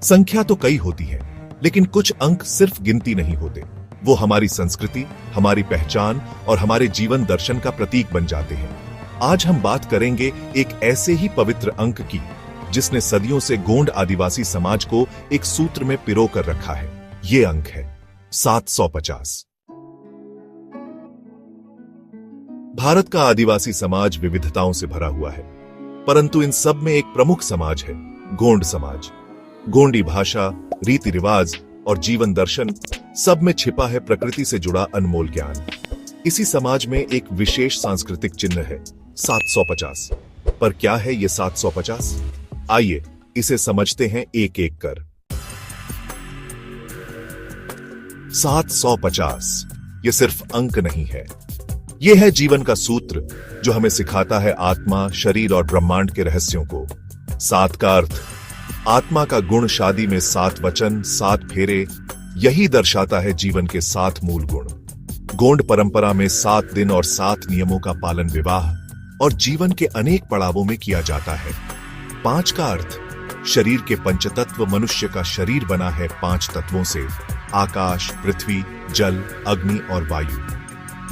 संख्या तो कई होती है, लेकिन कुछ अंक सिर्फ गिनती नहीं होते। वो हमारी संस्कृति, हमारी पहचान और हमारे जीवन दर्शन का प्रतीक बन जाते हैं। आज हम बात करेंगे एक ऐसे ही पवित्र अंक की जिसने सदियों से गोंड आदिवासी समाज को एक सूत्र में पिरो कर रखा है। ये अंक है 750। भारत का आदिवासी समाज विविधताओं से भरा हुआ है, परंतु इन सब में एक प्रमुख समाज है, गोंड समाज। गोंडी भाषा, रीति रिवाज और जीवन दर्शन, सब में छिपा है प्रकृति से जुड़ा अनमोल ज्ञान। इसी समाज में एक विशेष सांस्कृतिक चिन्ह है 750। पर क्या है ये 750? आइए इसे समझते हैं एक एक कर। 750 ये सिर्फ अंक नहीं है, ये है जीवन का सूत्र जो हमें सिखाता है आत्मा, शरीर और ब्रह्मांड के रहस्यों को। 7 का अर्थ, आत्मा का गुण, शादी में 7 वचन, 7 फेरे, यही दर्शाता है जीवन के 7 मूल गुण। गोंड परंपरा में 7 दिन और 7 नियमों का पालन विवाह और जीवन के अनेक पड़ावों में किया जाता है। 5 का अर्थ, शरीर के पंचतत्व, मनुष्य का शरीर बना है 5 तत्वों से, आकाश, पृथ्वी, जल, अग्नि और वायु।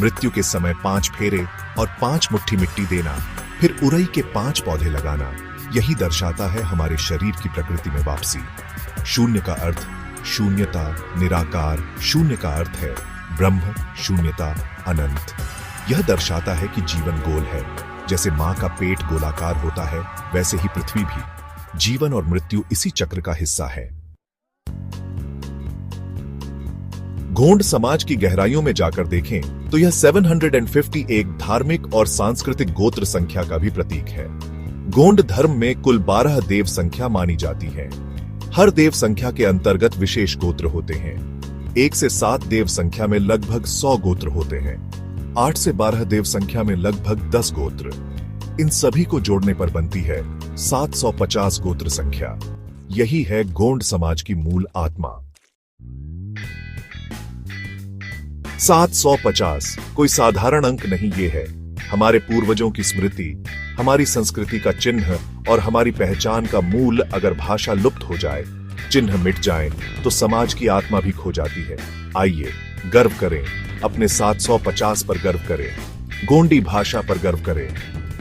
मृत्यु के समय 5 फेरे और 5 मुट्ठी मिट्टी देना, फिर उरई के 5 पौधे लगाना, यही दर्शाता है हमारे शरीर की प्रकृति में वापसी। शून्य का अर्थ, शून्यता, निराकार। शून्य का अर्थ है ब्रह्म, शून्यता, अनंत। यह दर्शाता है कि जीवन गोल है। जैसे मां का पेट गोलाकार होता है, वैसे ही पृथ्वी भी। जीवन और मृत्यु इसी चक्र का हिस्सा है। गोंड समाज की गहराइयों में जाकर देखें तो यह 750 एक धार्मिक और सांस्कृतिक गोत्र संख्या का भी प्रतीक है। गोंड धर्म में कुल 12 देव संख्या मानी जाती है। हर देव संख्या के अंतर्गत विशेष गोत्र होते हैं। 1 से 7 देव संख्या में लगभग 100 गोत्र होते हैं। 8 से 12 देव संख्या में लगभग 10 गोत्र। इन सभी को जोड़ने पर बनती है 750 गोत्र संख्या। यही है गोंड समाज की मूल आत्मा। 750 कोई साधारण अंक नहीं, ये है हमारे पूर्वजों की स्मृति, हमारी संस्कृति का चिन्ह और हमारी पहचान का मूल। अगर भाषा लुप्त हो जाए, चिन्ह मिट जाए, तो समाज की आत्मा भी खो जाती है। आइए गर्व करें, अपने 750 पर गर्व करें, गोंडी भाषा पर गर्व करें,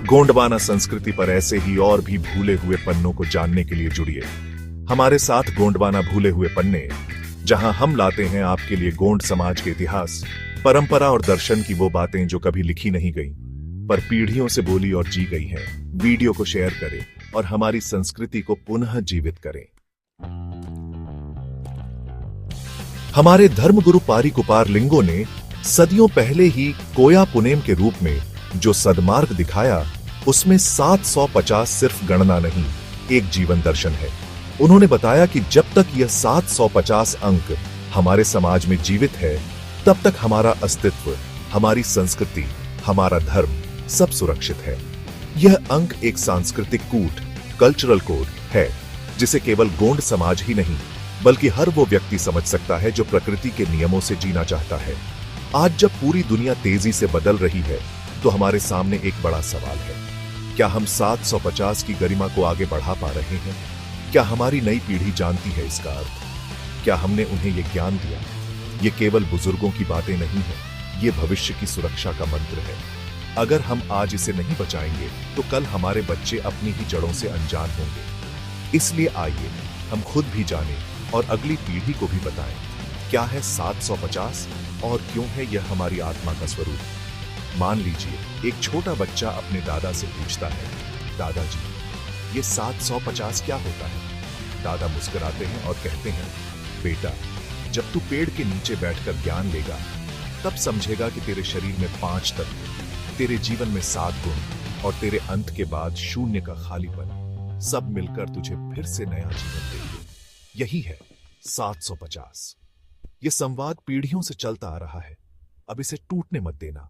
गोंडवाना संस्कृति पर। ऐसे ही और भी भूले हुए पन्नों को जानने के लिए जुड़िए हमारे साथ। गोंडवाना भूले हुए पन्ने, जहां हम लाते हैं आपके लिए गोंड समाज के इतिहास, परंपरा और दर्शन की वो बातें जो कभी लिखी नहीं गई, पर पीढ़ियों से बोली और जी गई हैं। वीडियो को शेयर करें और हमारी संस्कृति को पुनः जीवित करें। हमारे धर्मगुरु पारी कुपार लिंगो ने सदियों पहले ही कोया पुनेम के रूप में जो सदमार्ग दिखाया, उसमें 750 सिर्फ गणना नहीं, एक जीवन दर्शन है। उन्होंने बताया कि जब तक यह 750 अंक हमारे समाज में जीवित है, तब तक हमारा अस्तित्व, हमारी संस्कृति, हमारा धर्म सब सुरक्षित है। यह अंक एक सांस्कृतिक कूट, कल्चरल कोड है, जिसे केवल गोंड समाज ही नहीं, बल्कि हर वो व्यक्ति समझ सकता है जो प्रकृति के नियमों से जीना चाहता है। आज जब पूरी दुनिया तेजी से बदल रही है, तो हमारे सामने एक बड़ा सवाल है, क्या हम 750 की गरिमा को आगे बढ़ा पा रहे हैं? क्या हमारी नई पीढ़ी जानती है इसका अर्थ? क्या हमने उन्हें यह ज्ञान दिया? ये केवल बुजुर्गों की बातें नहीं है, ये भविष्य की सुरक्षा का मंत्र है। अगर हम आज इसे नहीं बचाएंगे, तो कल हमारे बच्चे अपनी ही जड़ों से अनजान होंगे। इसलिए आइए हम खुद भी जानें और अगली पीढ़ी को भी बताएं, क्या है 750 और क्यों है यह हमारी आत्मा का स्वरूप। मान लीजिए एक छोटा बच्चा अपने दादा से पूछता है, दादाजी ये 750 क्या होता है? दादा मुस्कुराते हैं और कहते हैं, बेटा जब तू पेड़ के नीचे बैठकर ज्ञान लेगा, तब समझेगा कि तेरे शरीर में 5 तत्व, तेरे जीवन में 7 गुण और तेरे अंत के बाद शून्य का खालीपन, सब मिलकर तुझे फिर से नया जीवन देंगे। यही है 750। ये संवाद पीढ़ियों से चलता आ रहा है, अब इसे टूटने मत देना।